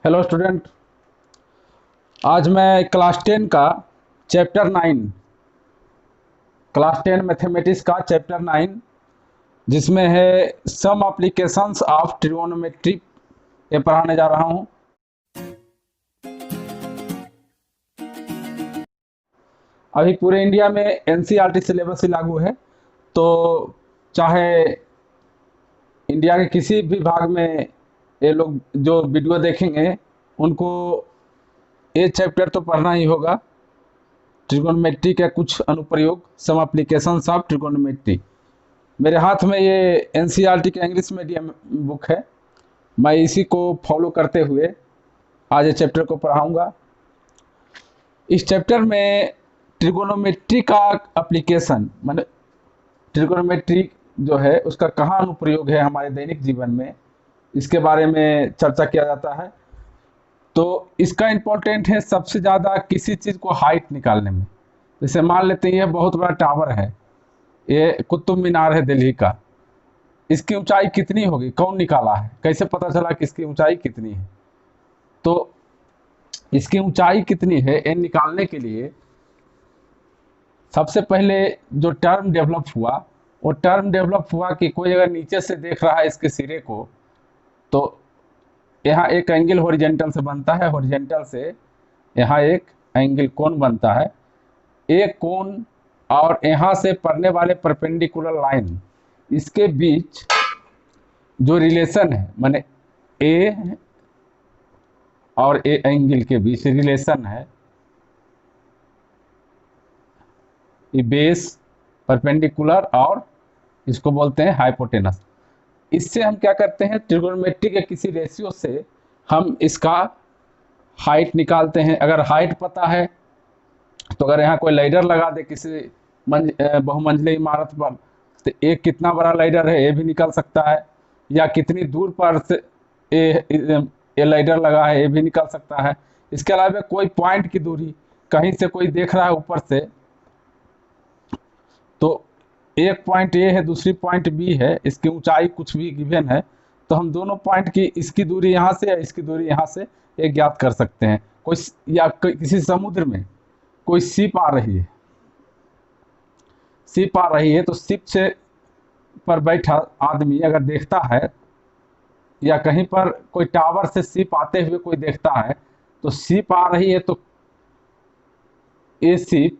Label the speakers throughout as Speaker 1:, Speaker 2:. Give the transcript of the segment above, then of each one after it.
Speaker 1: Hello student. आज मैं class 10 mathematics का चैप्टर 9 जिसमें है सम एप्लीकेशंस ऑफ ट्रिगोनोमेट्री ये पढ़ाने जा रहा हूँ। अभी पूरे इंडिया में एनसीईआरटी सिलेबस ही लागू है, तो चाहे इंडिया के किसी भी भाग में ये लोग जो वीडियो देखेंगे उनको ये चैप्टर तो पढ़ना ही होगा। ट्रिगोनोमेट्री के कुछ अनुप्रयोग, सम एप्लीकेशंस ऑफ ट्रिगोनोमेट्री। मेरे हाथ में ये एनसीईआरटी के इंग्लिश मीडियम बुक है। मैं इसी को फॉलो करते हुए आज ये चैप्टर को पढ़ाऊंगा। इस चैप्टर में ट्रिगोनोमेट्री का एप्लीकेशन माने ट्रिगोनोमेट्री जो है उसका कहाँ अनुप्रयोग है हमारे दैनिक जीवन में, इसके बारे में चर्चा किया जाता है। तो इसका इम्पोर्टेंट है सबसे ज़्यादा किसी चीज़ को हाइट निकालने में। जैसे मान लेते हैं ये बहुत बड़ा टावर है, ये कुतुब मीनार है दिल्ली का। इसकी ऊंचाई कितनी होगी, कौन निकाला है, कैसे पता चला कि इसकी ऊंचाई कितनी है? तो इसकी ऊंचाई कितनी है ये निकालने के लिए सबसे पहले जो टर्म डेवलप हुआ, वो टर्म डेवलप हुआ कि कोई अगर नीचे से देख रहा है इसके सिरे को, तो यहाँ एक एंगल हॉरिजेंटल से बनता है, हॉरिजेंटल से यहाँ एक एंगल कोण बनता है। एक कोण और यहाँ से पड़ने वाले परपेंडिकुलर लाइन, इसके बीच जो रिलेशन है, माने ए और ए एंगल के बीच रिलेशन है, ये बेस, परपेंडिकुलर और इसको बोलते हैं हाइपोटेनस। इससे हम क्या करते हैं, ट्रिगोनोमेट्री के किसी रेशियो से हम इसका हाइट निकालते हैं। अगर हाइट पता है तो अगर यहाँ कोई लाइडर लगा दे किसी बहुमंजिली इमारत पर, तो एक कितना बड़ा लाइडर है ये भी निकल सकता है, या कितनी दूर पर से ये लाइडर लगा है ये भी निकल सकता है। इसके अलावा कोई पॉइंट की दूरी, कहीं से कोई देख रहा है ऊपर से, तो एक पॉइंट ए है दूसरी पॉइंट बी है, इसकी ऊंचाई कुछ भी गिवन है, तो हम दोनों पॉइंट की इसकी दूरी यहाँ से या इसकी दूरी यहाँ से एक ज्ञात कर सकते हैं। कोई या किसी समुद्र में कोई शिप आ रही है तो शिप से पर बैठा आदमी अगर देखता है, या कहीं पर कोई टावर से शिप आते हुए कोई देखता है, तो शिप आ रही है तो ये शिप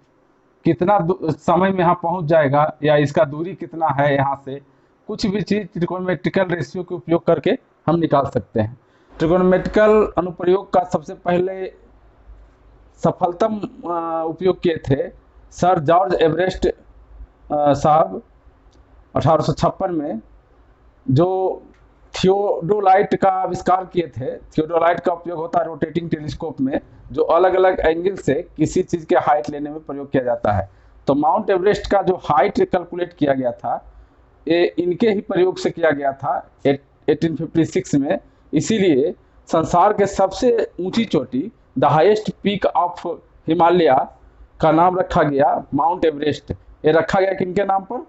Speaker 1: कितना समय में यहाँ पहुँच जाएगा, या इसका दूरी कितना है यहाँ से, कुछ भी चीज़ ट्रिगोनोमेट्रिकल रेशियो के उपयोग करके हम निकाल सकते हैं। ट्रिगोनोमेट्रिकल अनुप्रयोग का सबसे पहले सफलतम उपयोग किए थे सर जॉर्ज एवरेस्ट साहब 1856 में, जो थियोडोलाइट का आविष्कार किए थे। थियोडोलाइट का उपयोग होता है रोटेटिंग टेलीस्कोप में, जो अलग अलग एंगल से किसी चीज़ के हाइट लेने में प्रयोग किया जाता है। तो माउंट एवरेस्ट का जो हाइट कैलकुलेट किया गया था, ये इनके ही प्रयोग से किया गया था 1856 में। इसीलिए संसार के सबसे ऊंची चोटी, the highest peak of Himalaya का नाम रखा गया माउंट एवरेस्ट। ये रखा गया किनके नाम पर?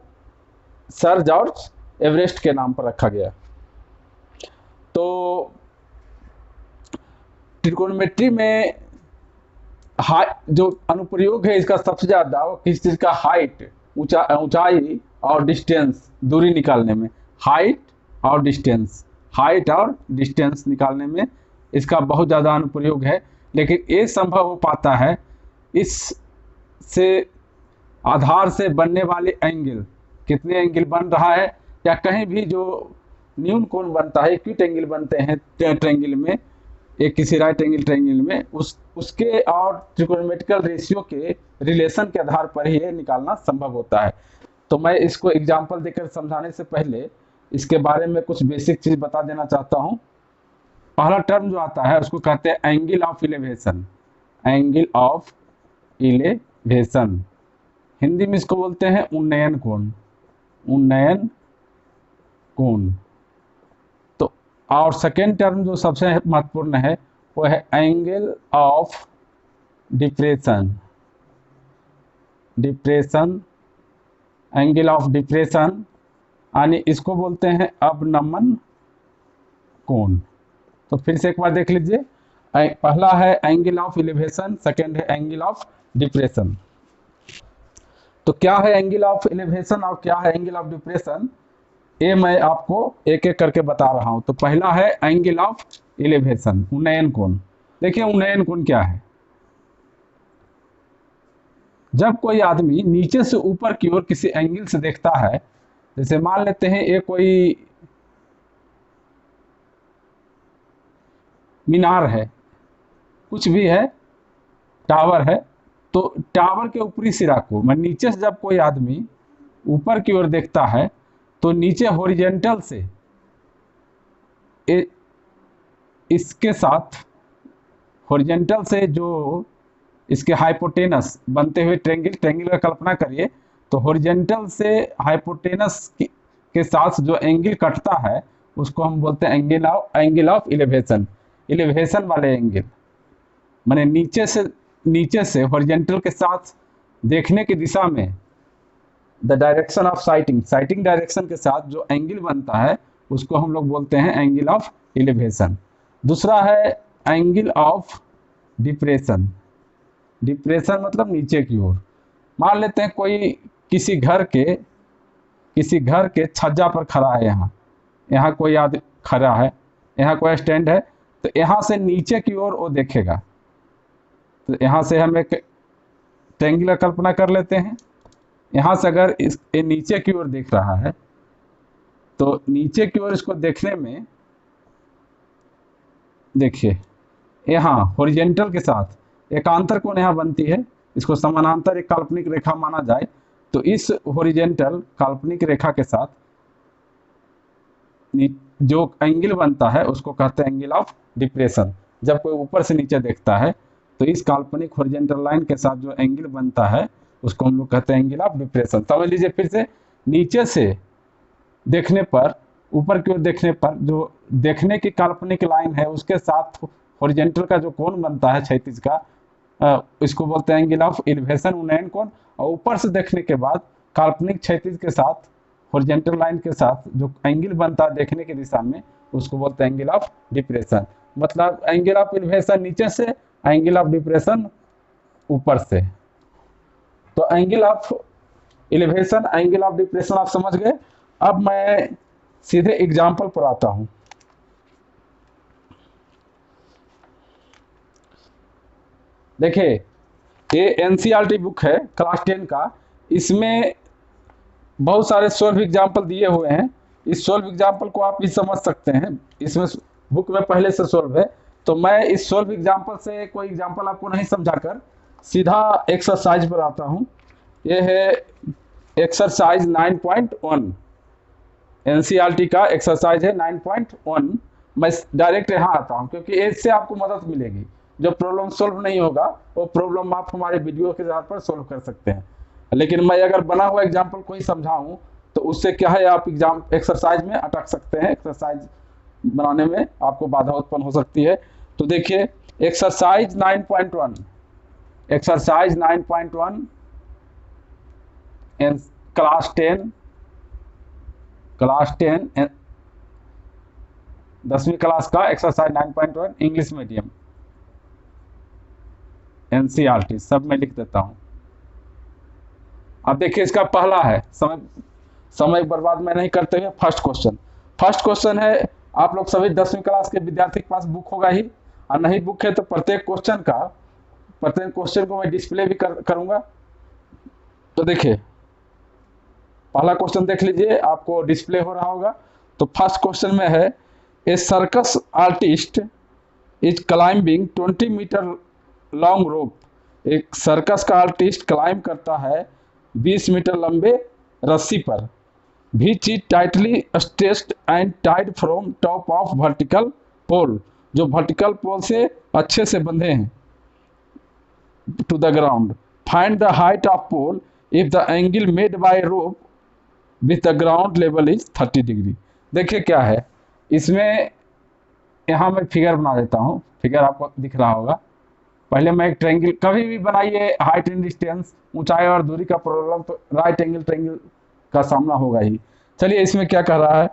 Speaker 1: सर जॉर्ज एवरेस्ट के नाम पर रखा गया। तो ट्रिगोनोमेट्री में जो अनुप्रयोग है इसका सबसे ज्यादा वो किस चीज का, हाइट, ऊंचाई और डिस्टेंस, दूरी निकालने में। हाइट और डिस्टेंस निकालने में इसका बहुत ज़्यादा अनुप्रयोग है। लेकिन ये संभव हो पाता है इस से आधार से बनने वाले एंगल, कितने एंगल बन रहा है, या कहीं भी जो न्यून कोण बनता है, एक्यूट एंगल बनते हैं ट्रायंगल में, एक किसी राइट एंगल ट्रायंगल में, उसके और ट्रिगोनोमेट्रिकल रेशियो के रिलेशन के आधार पर ही ये निकालना संभव होता है। तो मैं इसको एग्जांपल देकर समझाने से पहले इसके बारे में कुछ बेसिक चीज़ बता देना चाहता हूँ। पहला टर्म जो आता है उसको कहते हैं angle of elevation. Angle of elevation Hindi में इसको बोलते हैं उन्नयन कोण। उन्नयन कोण। तो और सेकेंड टर्म जो सबसे महत्वपूर्ण है वो है angle of depression. Depression, angle of depression, यानी इसको बोलते हैं अवनमन कोण। तो फिर से एक बार देख लीजिए, पहला है एंगल ऑफ एलिवेशन, सेकंड है एंगल ऑफ डिप्रेशन। तो क्या है एंगल ऑफ एलिवेशन और क्या है एंगल ऑफ डिप्रेशन, ये मैं आपको एक एक करके बता रहा हूं। तो पहला है एंगल ऑफ एलिवेशन, उन्नयन कोण। देखिए उन्नयन कोण क्या है। जब कोई आदमी नीचे से ऊपर की ओर किसी एंगल से देखता है, जैसे मान लेते हैं ये कोई मीनार है, कुछ भी है, टावर है, तो टावर के ऊपरी सिरा को मैं नीचे से जब कोई आदमी ऊपर की ओर देखता है तो नीचे हॉरिजेंटल से इसके साथ हॉरिजेंटल से जो इसके हाइपोटेनस बनते हुए ट्रेंगल का कल्पना करिए, तो हॉरिजेंटल से हाइपोटेनस के साथ जो एंगल कटता है उसको हम बोलते हैं एंगल ऑफ इलेवेशन। इलेवेशन वाले एंगल माने नीचे से हॉरिजेंटल के साथ देखने की दिशा में the direction of sighting direction के साथ जो एंगल बनता है उसको हम लोग बोलते हैं एंगल ऑफ इलेवेशन। दूसरा है एंगल ऑफ डिप्रेशन। डिप्रेशन मतलब नीचे की ओर। मान लेते हैं कोई किसी घर के छज्जा पर खड़ा है, यहाँ कोई आदमी खड़ा है, यहाँ कोई स्टैंड है, तो यहाँ से नीचे की ओर वो देखेगा। तो यहाँ से हम एक ट्रायंगल कल्पना कर लेते हैं। यहाँ से अगर ये नीचे की ओर देख रहा है तो नीचे की ओर इसको देखने में देखिए यहाँ हॉरिजेंटल के साथ एकांतर कोण यहाँ बनती है, इसको समानांतर एक काल्पनिक रेखा माना जाए, तो इस हॉरिजेंटल काल्पनिक रेखा के साथ जो एंगल बनता है उसको कहते हैं एंगल ऑफ डिप्रेशन। जब कोई ऊपर से नीचे देखता है तो इस काल्पनिक हॉरिजेंटल लाइन के साथ जो एंगल बनता है उसको हम लोग कहते हैं एंगल ऑफ डिप्रेशन। समझ लीजिए फिर से, नीचे से देखने पर, ऊपर की ओर देखने पर जो देखने की काल्पनिक लाइन है उसके साथ हॉरिजेंटल का जो कोण बनता है क्षैतिज का, इसको बोलते हैं एंगल ऑफ इलिवेशन, उन्नयन कोण। और ऊपर से देखने के बाद काल्पनिक क्षैतिज के साथ हॉरिजेंटल लाइन के साथ जो एंगल बनता है देखने की दिशा में उसको बोलते हैं एंगल ऑफ डिप्रेशन। मतलब एंगल ऑफ इलिवेशन नीचे से, एंगल ऑफ डिप्रेशन ऊपर से। तो angle of elevation, angle of depression आप समझ गए। अब मैं सीधे एग्जाम्पल पर आता हूं। देखिए ये एनसीईआरटी बुक है क्लास 10 का, इसमें बहुत सारे सॉल्व एग्जाम्पल दिए हुए हैं। इस सॉल्व एग्जाम्पल को आप भी समझ सकते हैं, इसमें बुक में पहले से सॉल्व है। तो मैं इस सॉल्व एग्जाम्पल से कोई एग्जाम्पल आपको नहीं समझाकर सीधा एक्सरसाइज पर आता हूं। ये है एक्सरसाइज 9.1, एनसीईआरटी का एक्सरसाइज है 9.1। मैं डायरेक्ट यहाँ आता हूँ क्योंकि इससे आपको मदद मिलेगी। जो प्रॉब्लम सॉल्व नहीं होगा वो प्रॉब्लम आप हमारे वीडियो के आधार पर सॉल्व कर सकते हैं, लेकिन मैं अगर बना हुआ एग्जाम्पल कोई समझाऊं तो उससे क्या है, आप एक्सरसाइज में अटक सकते हैं, एक्सरसाइज बनाने में आपको बाधा उत्पन्न हो सकती है। तो देखिए एक्सरसाइज 9.1, एक्सरसाइज 9.1 क्लास 10 10वीं क्लास का एक्सरसाइज 9.1 इंग्लिश मीडियम एनसीईआरटी, सब में लिख देता हूं। अब देखिए इसका पहला है, समय बर्बाद में नहीं करते हुए फर्स्ट क्वेश्चन है। आप लोग सभी 10वीं क्लास के विद्यार्थी के पास बुक होगा ही, और नहीं बुक है तो प्रत्येक क्वेश्चन को मैं डिस्प्ले भी करूंगा। तो देखिए पहला क्वेश्चन देख लीजिए, आपको डिस्प्ले हो रहा होगा। तो फर्स्ट क्वेश्चन में है, a circus artist is climbing 20 metre long rope. एक सर्कस का आर्टिस्ट क्लाइंब करता है 20 मीटर लंबे रस्सी पर। Which is tightly stretched and tied from top of vertical pole, जो वर्टिकल पोल से अच्छे से बंधे हैं, to the ground. Find the height of pole if the angle made by rope with the ground level is 30 degree. देखिए क्या है इसमें, यहाँ मैं फिगर बना देता हूँ, फिगर आपको दिख रहा होगा। पहले मैं एक ट्रायंगल, कभी भी बनाइए हाइट एंड डिस्टेंस, ऊंचाई और दूरी का प्रॉब्लम, तो राइट एंगल ट्रायंगल का सामना होगा ही। चलिए इसमें क्या कह रहा है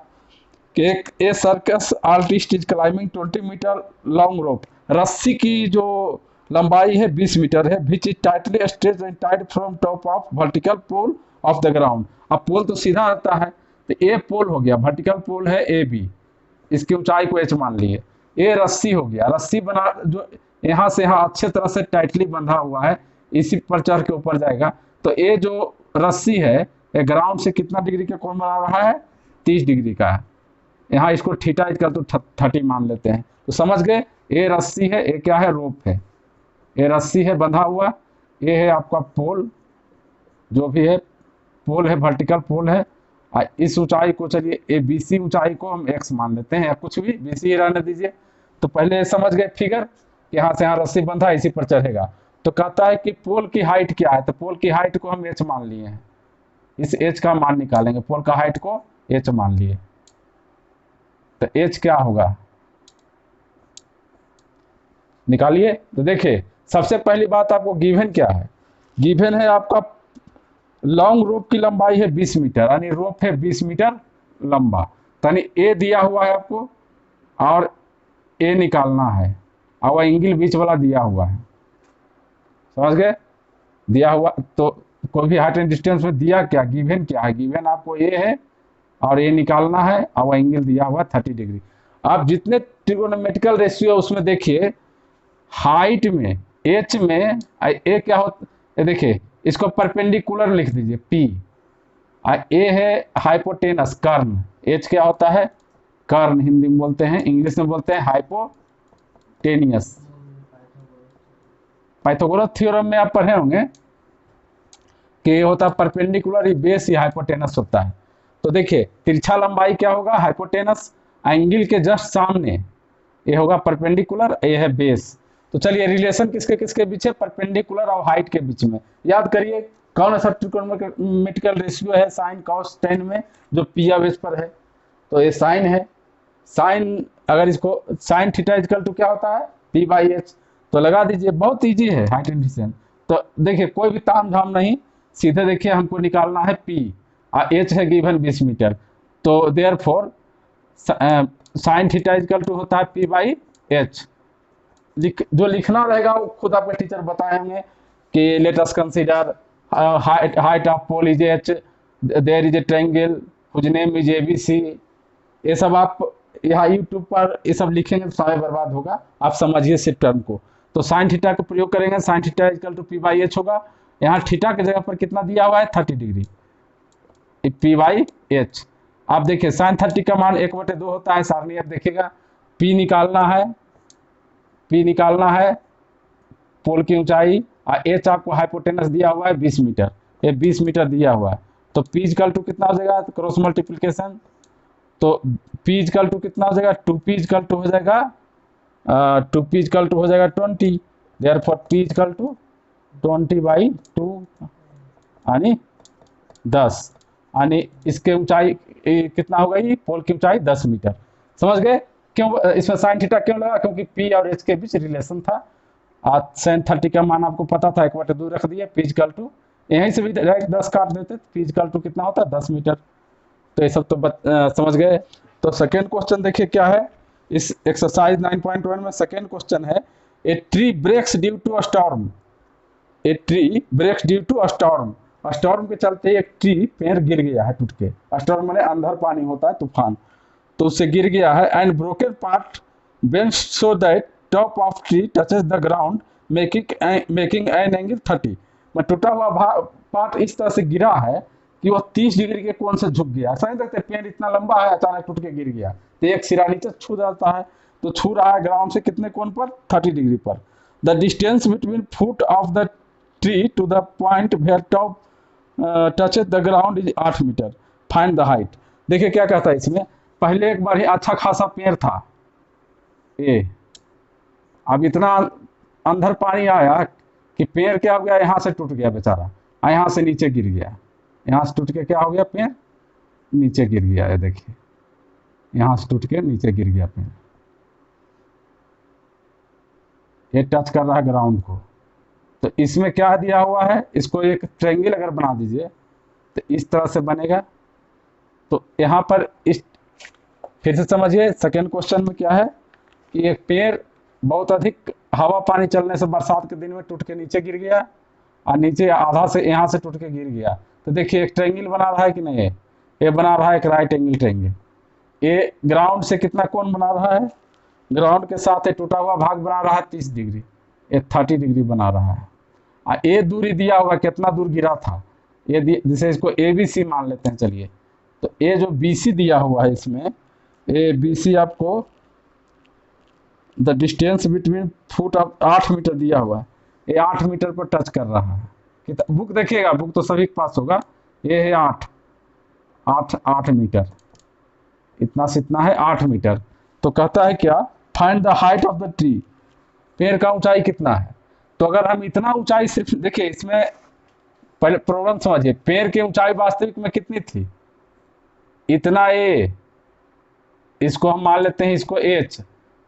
Speaker 1: कि एक a circus artist is climbing 20 metre long rope. रस्सी की जो लंबाई है 20 मीटर है, which is tightly stretched and tied from top of vertical pole of the ground. अब पोल तो सीधा रहता है, तो ए पोल हो गया, वर्टिकल पोल है ए बी, इसकी ऊंचाई को एच मान लिए। ये रस्सी हो गया, रस्सी बना जो यहाँ से यहाँ अच्छे तरह से टाइटली बंधा हुआ है, इसी पर चढ़ के ऊपर जाएगा। तो ये जो रस्सी है ये ग्राउंड से कितना डिग्री का कोण बना रहा है, 30 डिग्री का है। यहाँ इसको थीटा इक्वल टू 30 मान लेते हैं। तो समझ गए, ये रस्सी है, ये क्या है, रोप है, ये रस्सी है बंधा हुआ, ये है आपका पोल, जो भी है पोल है, वर्टिकल पोल है। इस ऊंचाई को चलिए ए बी सी ऊंचाई को हम एक्स मान लेते हैं, या कुछ भी बी सी रहने दीजिए। तो पहले समझ गए फिगर कि यहाँ से यहाँ रस्सी बंधा इसी पर चढ़ेगा। तो कहता है कि पोल की हाइट क्या है, तो पोल की हाइट को हम एच मान लिए हैं, इस एच का मान निकालेंगे, पोल का हाइट को एच मान लिए। तो एच क्या होगा निकालिए। तो देखिए सबसे पहली बात आपको गिवन क्या है, गिवन है आपका लॉन्ग रोप की लंबाई है 20 मीटर, यानी रोप है 20 मीटर लंबा। तो यानी ए दिया हुआ है आपको और ए निकालना है, और एंगल बीच वाला दिया हुआ है, समझ गए, दिया हुआ। तो कोई भी हाइट एंड डिस्टेंस में दिया क्या, गिवन क्या है, गिवन आपको ए है और ए निकालना है, और एंगल दिया हुआ 30 डिग्री। आप जितने ट्रिगोनोमेट्रिकल रेशियो है उसमें देखिए हाइट में एच में ए क्या होता, देखिए इसको परपेंडिकुलर लिख दीजिए पी, ए है हाइपोटेनस कर्ण, एच क्या होता है कर्ण, हिंदी में बोलते हैं, इंग्लिश में बोलते हैं हाइपोटेनियस। पाइथागोरस थ्योरम में आप पढ़े होंगे कि ये होता है परपेंडिकुलर, बेस ही हाइपोटेनस होता है। तो देखिए तिरछा लंबाई क्या होगा हाइपोटेनस, एंगल के जस्ट सामने ये होगा परपेंडिकुलर, ये है बेस। तो चलिए रिलेशन किसके किसके बीच है, परपेंडिकुलर और हाइट के बीच में। याद करिए कौन सा ट्रिगोनोमेट्रिकल रेशियो है साइन कॉस टेन में, जो पी ऑफ एच पर है। तो ये साइन है, साइन अगर इसको साइन थीटा इक्वल टू क्या होता है पी बाई एच, तो लगा दीजिए, बहुत इजी है हाइट एंड डिस्टेंस। तो देखिए कोई भी ताम झाम नहीं, सीधे देखिए हमको निकालना है पी और एच है गिवन 20 मीटर। तो therefore sine theta equal to होता है पी बाई एच। जो लिखना रहेगा वो खुद आपके टीचर बताएंगे कि let us consider height of pole is H, there is a triangle whose name is ABC. ये सब आप यहाँ यूट्यूब पर ये सब लिखेंगे तो समय बर्बाद होगा, आप समझिए सिर्फ टर्म को। तो साइन थीटा का प्रयोग करेंगे, sine theta equal to P by H होगा। यहाँ थीटा की जगह पर कितना दिया हुआ है 30 डिग्री, पी बाई एच। आप देखिए साइन 30 का मान 1/2 होता है, सारणी आप देखिएगा, पी निकालना है, पी निकालना है पोल की ऊंचाई, और एच आपको हाइपोटेनस दिया हुआ है 20 मीटर, ये 20 मीटर दिया हुआ है। तो पी इक्वल टू कितना हो जाएगा, क्रॉस मल्टीप्लिकेशन, तो पी इक्वल टू कितना हो जाएगा, 2p इक्वल टू हो जाएगा 2p इक्वल टू हो जाएगा 20, देयरफॉर p इक्वल टू 20/2 यानी 10, यानी इसके ऊंचाई कितना होगा, ये पोल की ऊंचाई 10 मीटर। समझ गए क्यों इसमें साइन थीटा क्यों लगा, क्योंकि पी और एच के बीच रिलेशन था। साइन 30 का मान आपको पता था, 1/2 रख दिया, पी इक्वल टू यहीं से भी डायरेक्ट 10 काट देते, पी इक्वल टू कितना होता है 10 मीटर। तो ये सब तो समझ गए। तो सेकेंड क्वेश्चन देखिए क्या है, इस एक्सरसाइज 9.1 में सेकेंड क्वेश्चन है, a tree breaks due to storm, a tree breaks due to storm, storm के चलते एक ट्री पेड़ गिर गया है टूट के, स्टॉर्म माने अंधर पानी होता है तूफान, तो उससे गिर गया है, and broken part bend so that top of tree touches the ground making an angle 30। मैं टूटा हुआ पार्ट इस तरह से गिरा है कि वो 30 डिग्री के कोण से झुक गया, समझ सकते पेड़ इतना लंबा है अचानक टूट के गिर गया, तो एक सिरा नीचे छू जाता है, तो छू रहा है ग्राउंड से कितने कोण पर 30 डिग्री पर। The distance between foot of the tree to the point where top touches the ground is 8 metre, find the height. देखिए क्या कहता है इसमें, पहले एक बार ही अच्छा खासा पेड़ था ये, अब इतना अंदर पानी आया कि पेड़ क्या हो गया, यहाँ से टूट गया बेचारा, यहाँ से नीचे गिर गया, यहाँ से टूट के क्या हो गया पेड़ नीचे गिर गया है, देखिए यहाँ से टूट के नीचे गिर गया पेड़, ये टच कर रहा है ग्राउंड को। तो इसमें क्या दिया हुआ है, इसको एक ट्रायंगल अगर बना दीजिए तो इस तरह से बनेगा। तो यहाँ पर इस फिर से समझिए सेकेंड क्वेश्चन में क्या है कि एक पेड़ बहुत अधिक हवा पानी चलने से बरसात के दिन में टूट के नीचे गिर गया, और नीचे आधा से यहाँ से टूट के गिर गया। तो देखिए एक ट्रायंगल बना रहा है कि नहीं, ये बना रहा है एक राइट एंगल ट्रायंगल। ये ग्राउंड से कितना कोण बना रहा है, ग्राउंड के साथ ये टूटा हुआ भाग बना रहा है 30 डिग्री, ये 30 डिग्री बना रहा है। और ये दूरी दिया हुआ कितना दूर गिरा था, ये जैसे इसको ABC मान लेते हैं चलिए। तो ये जो BC दिया हुआ है इसमें, ये BC आपको the distance between foot of 8 metre दिया हुआ है, ये 8 मीटर पर टच कर रहा है। बुक देखिएगा, बुक तो सभी के पास होगा। ये है 8 मीटर, इतना से इतना है 8 मीटर। तो कहता है क्या, find the height of the tree, पेड़ का ऊंचाई कितना है। तो अगर हम इतना ऊंचाई सिर्फ देखिए, इसमें पहले प्रॉब्लम समझिए, पेड़ की ऊंचाई वास्तविक में कितनी थी, इतना ए, इसको हम मान लेते हैं इसको H,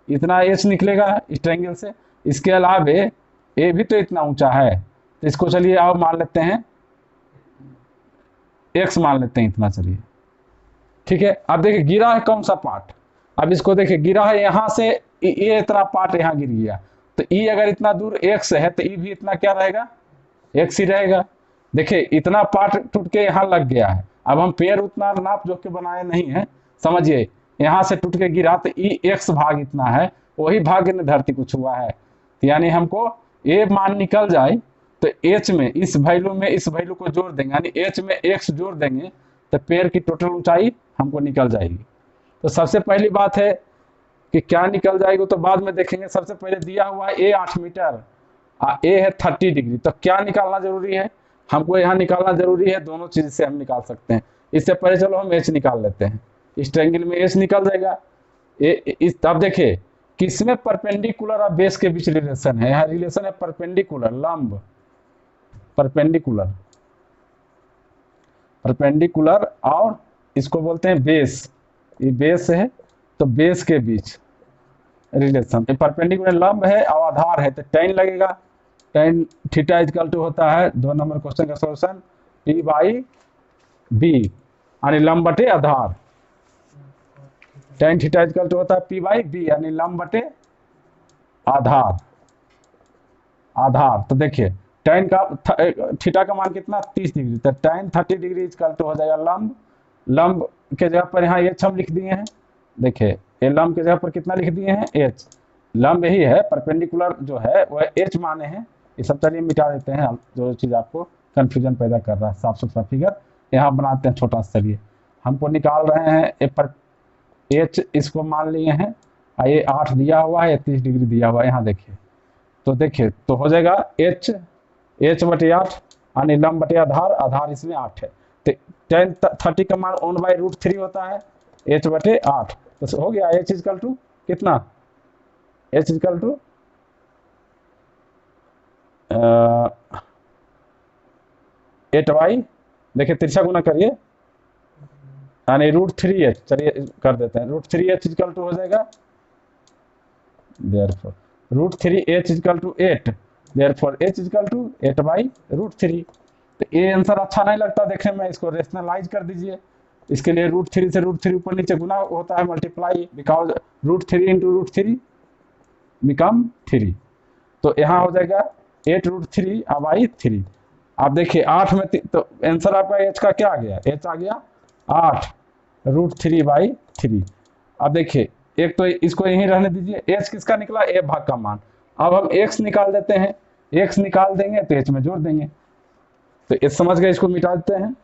Speaker 1: इतना H निकलेगा इस ट्रायंगल से। इसके अलावे ए भी तो इतना ऊंचा है, तो इसको चलिए अब मान लेते हैं X मान लेते हैं इतना, चलिए ठीक है। अब देखिए गिरा है कौन सा पार्ट, अब इसको देखिए गिरा है यहाँ से, ये इतना पार्ट यहाँ गिर गया, तो E अगर इतना दूर X है तो E भी इतना क्या रहेगा, X ही रहेगा। देखिए इतना पार्ट टूट के यहाँ लग गया है। अब हम पेड़ उतना नाप जोख के बनाए नहीं है, समझिए यहाँ से टूट के गिरा तो E X भाग इतना है, वही भाग ने धरती को छुआ है। तो यानी हमको ये मान निकल जाए तो H में इस वैल्यू में इस वैल्यू को जोड़ देंगे, यानी H में X जोड़ देंगे तो पेड़ की टोटल ऊंचाई हमको निकल जाएगी। तो सबसे पहली बात है कि क्या निकल जाएगी तो बाद में देखेंगे। सबसे पहले दिया हुआ है A 8 मीटर, A है 30 डिग्री, तो क्या निकालना जरूरी है, हमको यहाँ निकालना जरूरी है। दोनों चीज से हम निकाल सकते हैं। इससे पहले चलो हम H निकाल लेते हैं, इस ट्रायंगल में H निकल जाएगा। अब देखिए किसमें परपेंडिकुलर और बेस के बीच रिलेशन है, यहाँ रिलेशन है परपेंडिकुलर, लंब, परपेंडिकुलर और इसको बोलते हैं बेस, ये बेस है तो बेस के बीच रिलेशन। परपेंडिकुलर लंब है और आधार है तो tan लगेगा, tan थीटा इक्वल टू होता है 2 नंबर क्वेश्चन का सॉल्यूशन P/B, यानी लंब बटे आधार। tan थीटा इक्वल टू होता है P/B, यानी लंब बटे आधार। तो देखिए tan का थीटा का मान कितना 30 डिग्री, तो tan 30 डिग्री इक्वल टू हो जाएगा लंब के जगह पर यहाँ H हम लिख दिए हैं। देखिए ये लंब के जगह पर कितना लिख दिए हैं, H। लंब यही है, परपेंडिकुलर जो है वह H माने हैं। ये सब चलिए मिटा देते हैं, जो चीज़ आपको कंफ्यूजन पैदा कर रहा है। साफ सुथरा फिगर यहाँ बनाते हैं छोटा सा। चलिए हमको निकाल रहे हैं H, इसको मान लिए हैं, ये 8 दिया हुआ है, 30 डिग्री दिया हुआ है यहाँ देखिए। तो देखिए तो हो जाएगा H बटे 8, यानी लंब बटे आधार इसमें 8 है। तो tan 30 का मान 1/√3 होता है, H बटे 8। तो हो गया H इक्वल टू कितना, H इक्वल टू 8/, देखिए तिरछा गुना करिए, यानी √3H, चलिए कर देते हैं। √3H इक्वल टू हो जाएगा, therefore √3H equal to 8, therefore H equal to 8/√3। तो ये आंसर अच्छा नहीं लगता देखने में, इसको रेशनलाइज कर दीजिए। इसके लिए √3 से √3 ऊपर नीचे गुना होता है, मल्टीप्लाई, बिकॉज √3 इंटू √3 बिकम 3। तो यहाँ हो जाएगा 8√3/3। आप देखिए 8 में तो आंसर आपका H का क्या आ गया, H आ गया 8√3/3। अब देखिए एक तो इसको यहीं रहने दीजिए, H किसका निकला, A भाग का मान। अब हम X निकाल देते हैं, X निकाल देंगे तो H में जोड़ देंगे। तो H समझ गए, इसको मिटा देते हैं।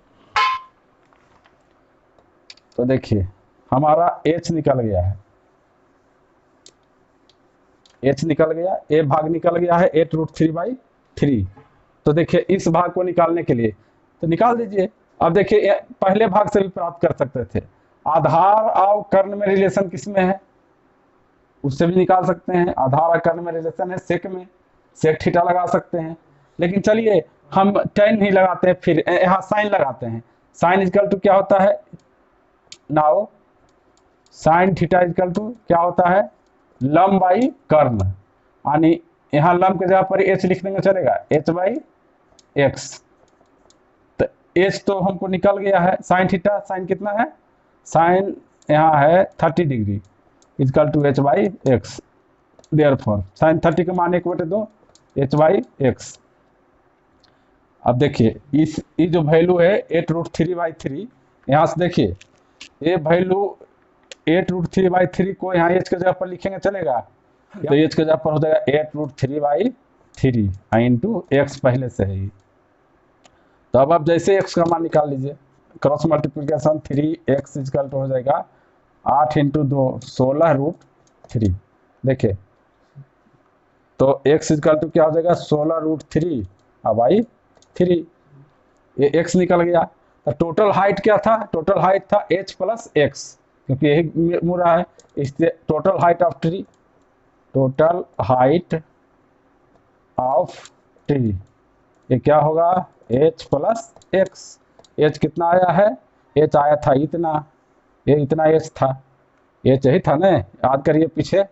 Speaker 1: तो देखिए हमारा H निकल गया है, H निकल गया, A भाग निकल गया है 8√3/3। तो देखिए इस भाग को निकालने के लिए तो निकाल दीजिए। अब देखिए पहले भाग से भी प्राप्त कर सकते थे, आधार और कर्ण में रिलेशन किसमें है, उससे भी निकाल सकते हैं। आधार और कर्ण में रिलेशन है सेक में, सेक थीटा लगा सकते हैं। लेकिन चलिए हम tan नहीं लगाते हैं, फिर यहाँ साइन लगाते हैं। साइन इक्वल टू क्या होता है, now sine theta equal to क्या होता है, लंब बाई कर्ण, यानी यहाँ लंब के जगह पर H लिख देंगे चलेगा, H/X। तो H तो हमको निकल गया है, साइन थीटा, साइन कितना है, साइन यहाँ है 30 degree equal to H/X। Therefore sine 30 का मान 1/2 h/x। अब देखिए इस ये जो वैल्यू है 8√3/3, यहाँ से देखिए ये वैल्यू 8√3/3 को यहाँ h के जगह पर लिखेंगे चलेगा? तो h के जगह पर हो जाएगा 8√3/3 इंटू x पहले से ही। तो अब आप जैसे x का मान निकाल लीजिए, cross multiplication 3x equal to हो जाएगा 8 × 2 16√3। देखिए तो x इक्वल टू क्या हो जाएगा 16√3 /3, ये x निकल गया। तो टोटल हाइट क्या था? टोटल हाइट था h + x, क्योंकि यही मुड़ा है, इसलिए total height of tree, total height of tree ये क्या होगा h + x। h कितना आया है? h आया था इतना, ये इतना h था, h यही था ना, याद करिए पीछे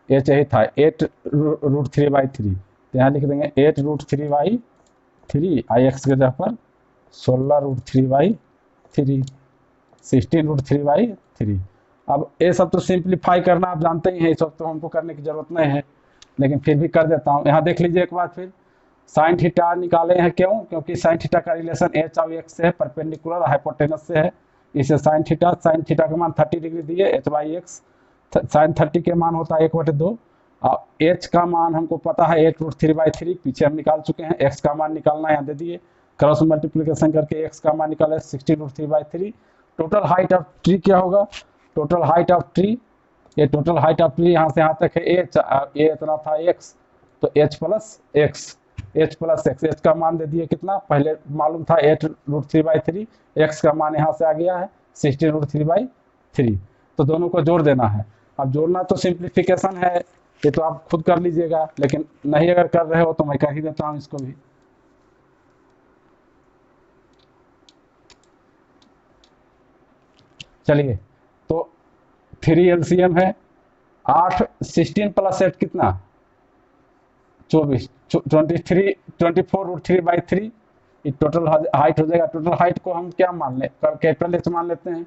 Speaker 1: h यही था 8√3/3। तो यहाँ लिख देंगे 8√3/3 x के जगह पर 16√3/3 16√3/3। अब ये सब तो सिंप्लीफाई करना आप जानते ही हैं, ये सब तो हमको करने की जरूरत नहीं है, लेकिन फिर भी कर देता हूँ। यहाँ देख लीजिए एक बार फिर साइन थीटा निकाले हैं, क्यों? क्योंकि साइन थीटा का रिलेशन h और x से है, परपेंडिकुलर हाइपोटेनस से है, इसे साइन थीटा का मान 30 डिग्री दिए h/x, साइन 30 के मान होता है 1/2 और h का मान हमको पता है 8√3/3 पीछे हम निकाल चुके हैं, x का मान निकालना यहाँ दे दिए, क्रॉस मल्टीप्लिकेशन करके x का मान निकाले 16√3/3। टोटल हाइट ऑफ ट्री क्या होगा? टोटल हाइट ऑफ ट्री, ये टोटल हाइट ऑफ ट्री यहाँ से यहाँ तक है h, ये इतना था x, तो h + x, h का मान दे दिए कितना, पहले मालूम था 8√3/3, x का मान यहाँ से आ गया है 16√3/3। तो दोनों को जोड़ देना है। अब जोड़ना तो सिंप्लीफिकेशन है, ये तो आप खुद कर लीजिएगा, लेकिन नहीं अगर कर रहे हो तो मैं कर ही देता हूँ इसको भी। चलिए तो 3 LCM है 8, 16 + 8 कितना 24, 24√3/3 टोटल हाइट हो जाएगा। टोटल हाइट को हम क्या मान ले, कैपिटल H मान लेते हैं,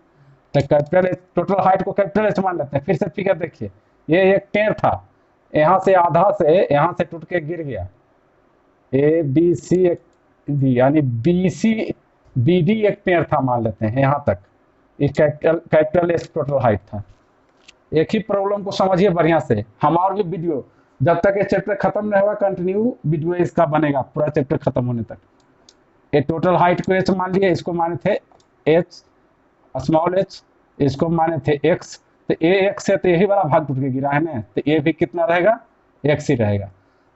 Speaker 1: तो कैपिटल H, टोटल हाइट को कैपिटल H मान लेते हैं। फिर से फिगर देखिए, ये एक पेड़ था, यहाँ से आधा से यहाँ से टूट के गिर गया, ABC एक डी यानी BC BD एक पेड़ था मान लेते हैं यहाँ तक, इस कैपिटल H टोटल हाइट था। एक ही प्रॉब्लम को समझिए बढ़िया से, हमारा भी वीडियो जब तक ये चैप्टर खत्म नहीं होगा कंटिन्यू वीडियो इसका बनेगा पूरा चैप्टर खत्म होने तक। ये टोटल हाइट को h मान लिए, इसको माने थे h स्मॉल h, इसको माने थे x, तो ये x से तो यही वाला भाग टूट के गिरा है ना, तो ये भी कितना रहेगा x ही रहेगा।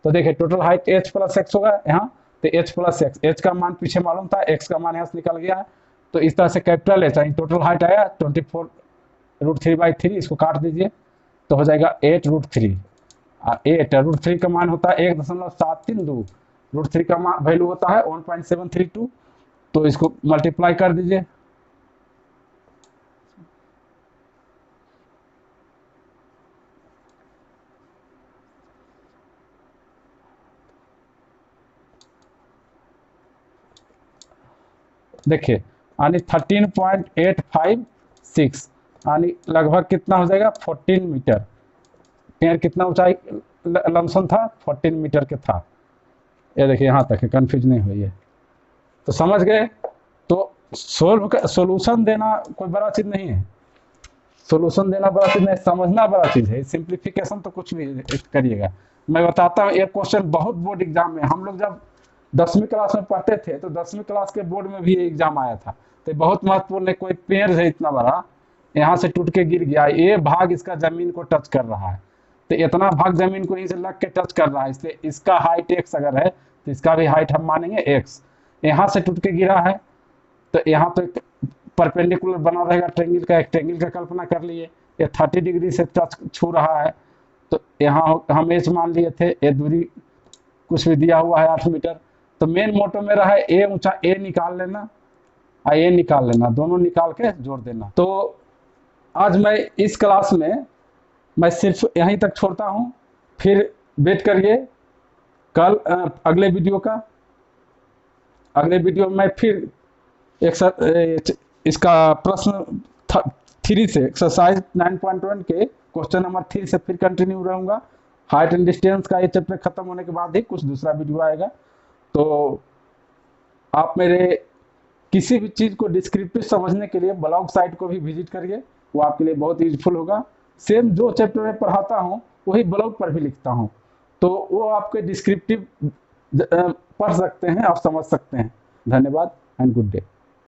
Speaker 1: तो देखिए टोटल हाइट h + x होगा यहाँ, तो h + x, h का मान पीछे मालूम था, x का मान यहाँ से निकल गया है, तो इस तरह से कैपिटल H टोटल हाइट आया 24√3/3, इसको काट दीजिए तो हो जाएगा 8√3। 8√3 का मान होता है 1.732, √3 का मान वैल्यू होता है 1.732, तो इसको मल्टीप्लाई कर दीजिए। देखिए यानी 13.856 यानी लगभग कितना हो जाएगा 14 मीटर। पेड़ कितना ऊंचाई लमसम था 14 मीटर के था। ये देखिए यहाँ तक है, कंफ्यूज नहीं हुई है, तो समझ गए। तो सोल्यूशन देना कोई बड़ा चीज नहीं है, सोल्यूशन देना बड़ा चीज नहीं, समझना बड़ा चीज है। सिंप्लीफिकेशन तो कुछ भी करिएगा। मैं बताता हूँ, एक क्वेश्चन बहुत बोर्ड एग्जाम में, हम लोग जब 10वीं क्लास में पढ़ते थे तो 10वीं क्लास के बोर्ड में भी एग्जाम आया था, तो बहुत महत्वपूर्ण है। कोई पेड़ है इतना बड़ा, यहाँ से टूट के गिर गया, ये भाग इसका जमीन को टच कर रहा है, तो इतना भाग जमीन को यहीं से लग के टच कर रहा है, इसलिए इसका हाइट x अगर है तो इसका भी हाइट हम मानेंगे x। यहाँ से टूट के गिरा है तो यहाँ तो परपेंडिकुलर बना रहेगा ट्रेंगल का, एक ट्रेंगल का कल्पना कर लिए, ये 30 डिग्री से टच छू रहा है, तो यहाँ हम h मान लिए थे, ये दूरी कुछ भी दिया हुआ है 8 मीटर। तो मेन मोटो मेरा है a ऊंचा a निकाल लेना और a निकाल लेना, दोनों निकाल के जोड़ देना। तो आज मैं इस क्लास में मैं सिर्फ यहीं तक छोड़ता हूँ, फिर वेट करिए कल अगले वीडियो का। अगले वीडियो में फिर एक इसका प्रश्न 3 से एक्सरसाइज 9.1 के क्वेश्चन नंबर 3 से फिर कंटिन्यू रहूँगा, हाइट एंड डिस्टेंस का ये चैप्टर खत्म होने के बाद ही कुछ दूसरा वीडियो आएगा। तो आप मेरे किसी भी चीज़ को डिस्क्रिप्टिव समझने के लिए ब्लॉग साइट को भी विजिट करिए, वो आपके लिए बहुत यूजफुल होगा। सेम जो चैप्टर में पढ़ाता हूँ वही ब्लॉग पर भी लिखता हूँ, तो वो आपके डिस्क्रिप्टिव पढ़ सकते हैं, आप समझ सकते हैं। धन्यवाद एंड गुड डे।